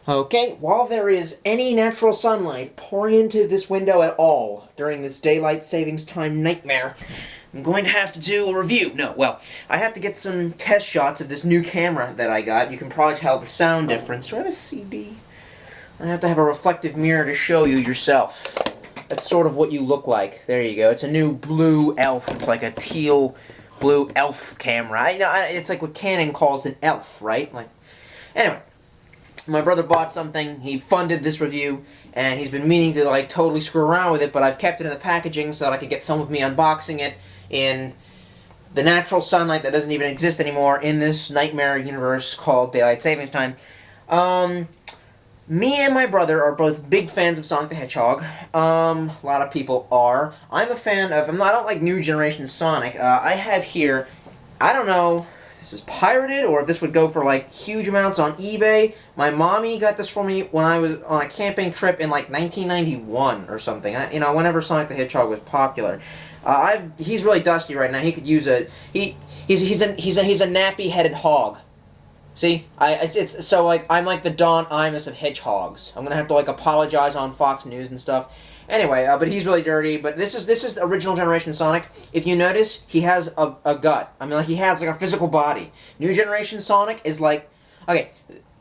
Okay, while there is any natural sunlight pouring into this window at all during this daylight savings time nightmare, I'm going to have to do a review. No, well, I have to get some test shots of this new camera that I got. You can probably tell the sound difference. Do I have a CD? I have to have a reflective mirror to show you yourself. That's sort of what you look like. There you go. It's a new blue ELPH. It's like a teal blue ELPH camera. It's like what Canon calls an ELPH, right? Anyway. My brother bought something, he funded this review, and he's been meaning to, totally screw around with it, but I've kept it in the packaging so that I could get film of me unboxing it in the natural sunlight that doesn't even exist anymore in this nightmare universe called Daylight Savings Time. Me and my brother are both big fans of Sonic the Hedgehog. A lot of people are. I'm a fan of, I don't like new generation Sonic. I have here, I don't know if this is pirated or if this would go for huge amounts on eBay. My mommy got this for me when I was on a camping trip in 1991 or something. Whenever Sonic the Hedgehog was popular. He's really dusty right now. He could use a he's a nappy-headed hog. See, I'm like the Don Imus of hedgehogs. I'm gonna have to apologize on Fox News and stuff. Anyway, but he's really dirty. But this is original generation Sonic. If you notice, he has a gut. He has a physical body. New generation Sonic is okay,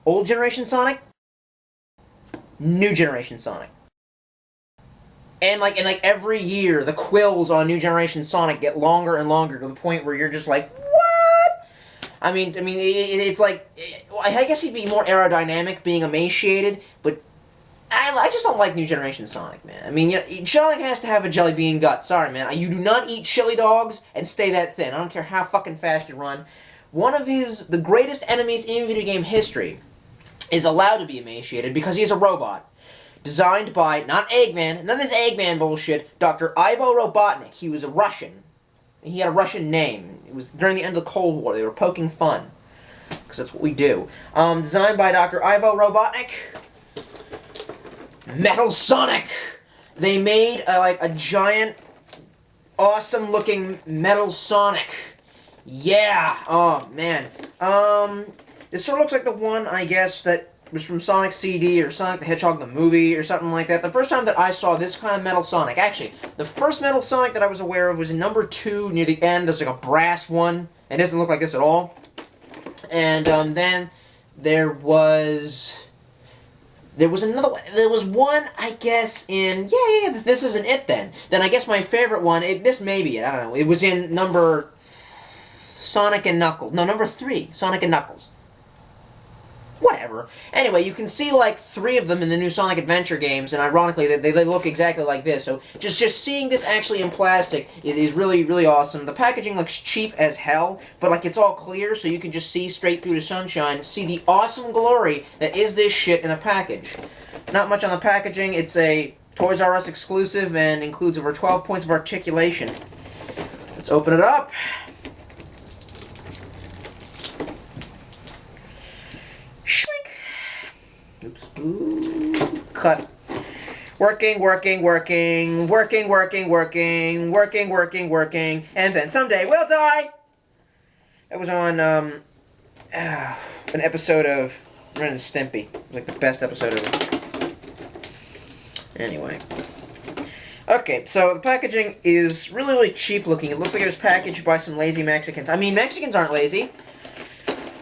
old generation Sonic, new generation Sonic. And every year, the quills on new generation Sonic get longer and longer to the point where you're just like, what? It's I guess he'd be more aerodynamic, being emaciated, but I just don't like new generation Sonic, man. Sonic has to have a jelly bean gut. Sorry, man. You do not eat chili dogs and stay that thin. I don't care how fucking fast you run. One of the greatest enemies in video game history is allowed to be emaciated because he's a robot. Designed by, not Eggman, none of this Eggman bullshit, Dr. Ivo Robotnik. He was a Russian. He had a Russian name. It was during the end of the Cold War. They were poking fun. Because that's what we do. Designed by Dr. Ivo Robotnik. Metal Sonic! They made a giant, awesome-looking Metal Sonic. Yeah! Oh, man. This sort of looks like the one, I guess, that was from Sonic CD or Sonic the Hedgehog the movie or something like that. The first time that I saw this kind of Metal Sonic, actually, the first Metal Sonic that I was aware of was in number 2 near the end. There's a brass one. It doesn't look like this at all. And then there was another one. There was one, I guess, in... Yeah, this isn't it then. Then I guess my favorite one, this may be it, I don't know. It was in number... Sonic and Knuckles. No, number 3, Sonic and Knuckles. Whatever. Anyway, you can see 3 of them in the new Sonic Adventure games, and ironically, they look exactly like this. So just seeing this actually in plastic is really, really awesome. The packaging looks cheap as hell, but it's all clear, so you can just see straight through the sunshine, see the awesome glory that is this shit in a package. Not much on the packaging. It's a Toys R Us exclusive and includes over 12 points of articulation. Let's open it up. Oops. Ooh, cut. Working. And then someday we'll die. That was on an episode of Ren and Stimpy. It was the best episode ever. Anyway. Okay, so the packaging is really, really cheap looking. It looks like it was packaged by some lazy Mexicans. Mexicans aren't lazy.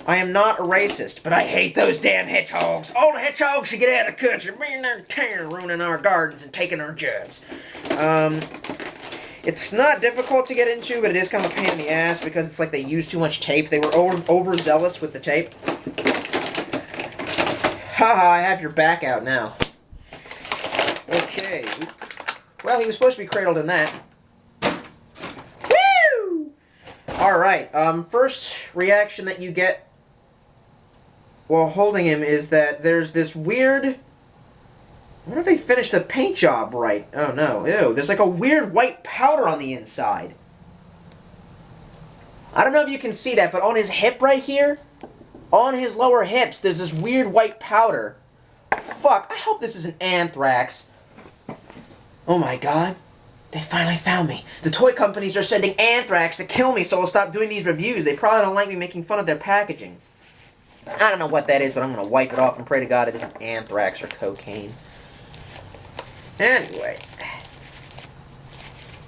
I am not a racist, but I hate those damn hedgehogs. All the hedgehogs should get out of the country, being their town, ruining our gardens and taking our jobs. It's not difficult to get into, but it is kind of a pain in the ass because it's they use too much tape. They were overzealous with the tape. Haha, I have your back out now. Okay. Well, he was supposed to be cradled in that. Woo! Alright, first reaction that you get while holding him is that there's this weird... I wonder if they finished the paint job right. Oh no, ew. There's a weird white powder on the inside. I don't know if you can see that, but on his hip right here, on his lower hips, there's this weird white powder. Fuck, I hope this isn't anthrax. Oh my god. They finally found me. The toy companies are sending anthrax to kill me, so I'll stop doing these reviews. They probably don't like me making fun of their packaging. I don't know what that is, but I'm going to wipe it off and pray to God it isn't anthrax or cocaine. Anyway.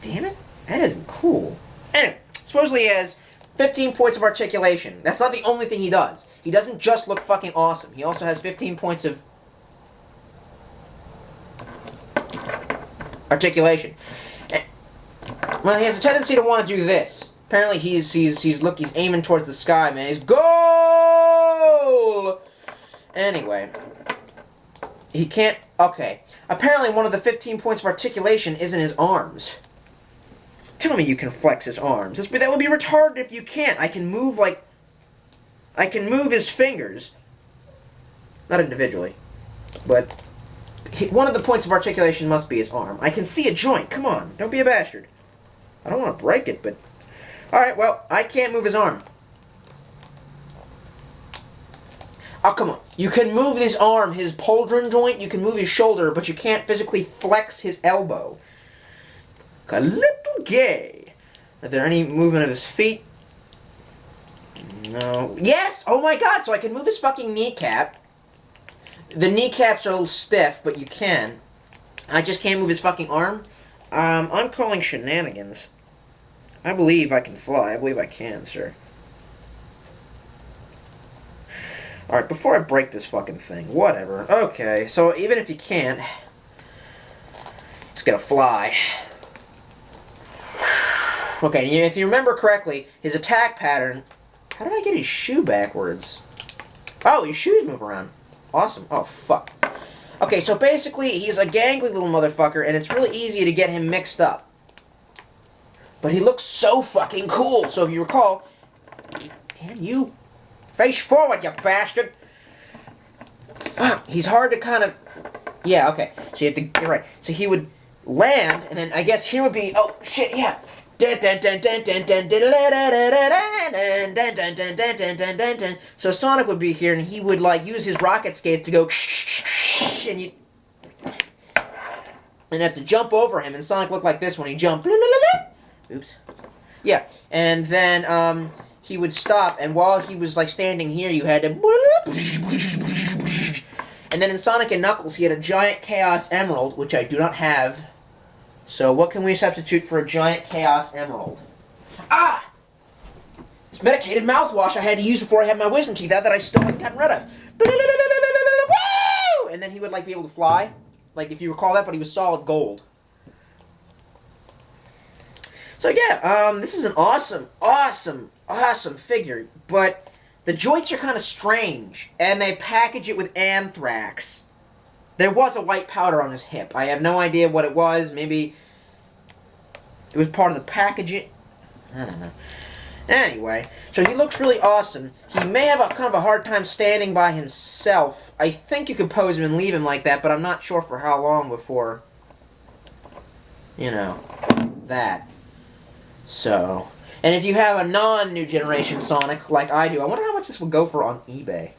Damn it. That isn't cool. Anyway, supposedly he has 15 points of articulation. That's not the only thing he does. He doesn't just look fucking awesome. He also has 15 points of articulation. Well, he has a tendency to want to do this. Apparently he's aiming towards the sky, man. He's goal! Anyway. He can't... Okay. Apparently one of the 15 points of articulation is in his arms. Tell me you can flex his arms. That would be retarded if you can't. I can move his fingers. Not individually. But one of the points of articulation must be his arm. I can see a joint. Come on. Don't be a bastard. I don't want to break it, but... Alright, well, I can't move his arm. Oh, come on. You can move his arm, his pauldron joint, you can move his shoulder, but you can't physically flex his elbow. A little gay. Are there any movement of his feet? No. Yes! Oh my god, so I can move his fucking kneecap. The kneecaps are a little stiff, but you can. I just can't move his fucking arm. I'm calling shenanigans. I believe I can fly. I believe I can, sir. Alright, before I break this fucking thing, whatever. Okay, so even if you can't, it's gonna fly. Okay, if you remember correctly, his attack pattern... How did I get his shoe backwards? Oh, his shoes move around. Awesome. Oh, fuck. Okay, so basically, he's a gangly little motherfucker, and it's really easy to get him mixed up. But he looks so fucking cool. So if you recall... Damn you. Face forward, you bastard. Fuck. He's hard to kind of... Yeah, okay. So you have to... You're right. So he would land, and then I guess here would be... Oh, shit, yeah. So Sonic would be here, and he would, like, use his rocket skates to go... And you... And have to jump over him, and Sonic looked like this when he jumped... Oops. Yeah, and then he would stop, and while he was like standing here, you had to. And then in Sonic and Knuckles, he had a giant Chaos Emerald, which I do not have. So what can we substitute for a giant Chaos Emerald? Ah! This medicated mouthwash I had to use before I had my wisdom teeth out that I still haven't gotten rid of. Woo! And then he would like be able to fly, like if you recall that, but he was solid gold. So yeah, this is an awesome figure, but the joints are kind of strange, and they package it with anthrax. There was a white powder on his hip. I have no idea what it was. Maybe it was part of the packaging. I don't know. Anyway, so he looks really awesome. He may have a kind of a hard time standing by himself. I think you could pose him and leave him like that, but I'm not sure for how long before, you know, that. So, and if you have a non-new generation Sonic, like I do, I wonder how much this would go for on eBay.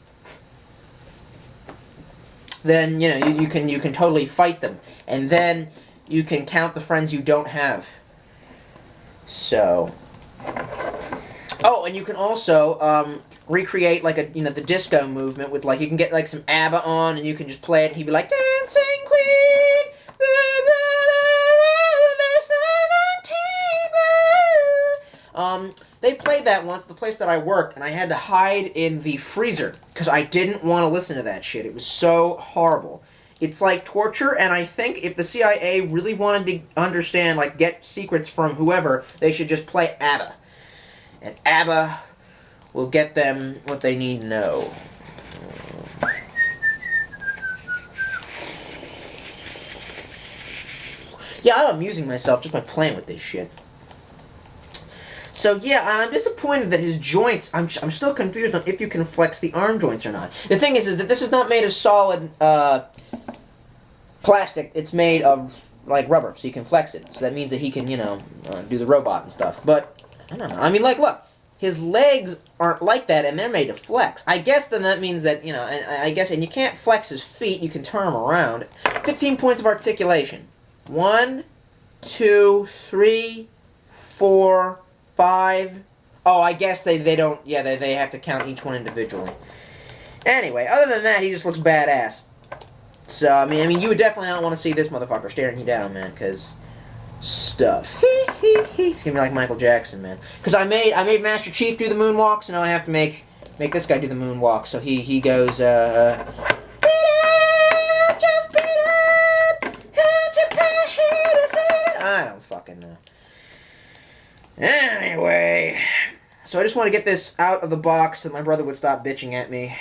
Then, you know, you can totally fight them. And then you can count the friends you don't have. So. Oh, and you can also recreate, like, the disco movement with, like, you can get, like, some ABBA on, and you can just play it, and he'd be like, Dancing Queen! They played that once at the place that I worked, and I had to hide in the freezer, because I didn't want to listen to that shit. It was so horrible. It's like torture, and I think if the CIA really wanted to understand, like, get secrets from whoever, they should just play ABBA. And ABBA will get them what they need to know. Yeah, I'm amusing myself just by playing with this shit. So yeah, I'm disappointed that his joints, I'm still confused on if you can flex the arm joints or not. The thing is that this is not made of solid plastic. It's made of, like, rubber, so you can flex it. So that means that he can, you know, do the robot and stuff. But, I don't know. I mean, like, look, his legs aren't like that, and they're made to flex. I guess then that means that, you know, and you can't flex his feet, you can turn them around. 15 points of articulation. 1, 2, 3, 4... 5. Oh, I guess they don't. Yeah, they have to count each one individually. Anyway, other than that, he just looks badass. So, I mean, you would definitely not want to see this motherfucker staring you down, man, because stuff. He's gonna be like Michael Jackson, man. Because I made Master Chief do the moonwalk, so now I have to make this guy do the moonwalk. So he goes, I don't fucking know. Anyway, so I just want to get this out of the box so my brother would stop bitching at me.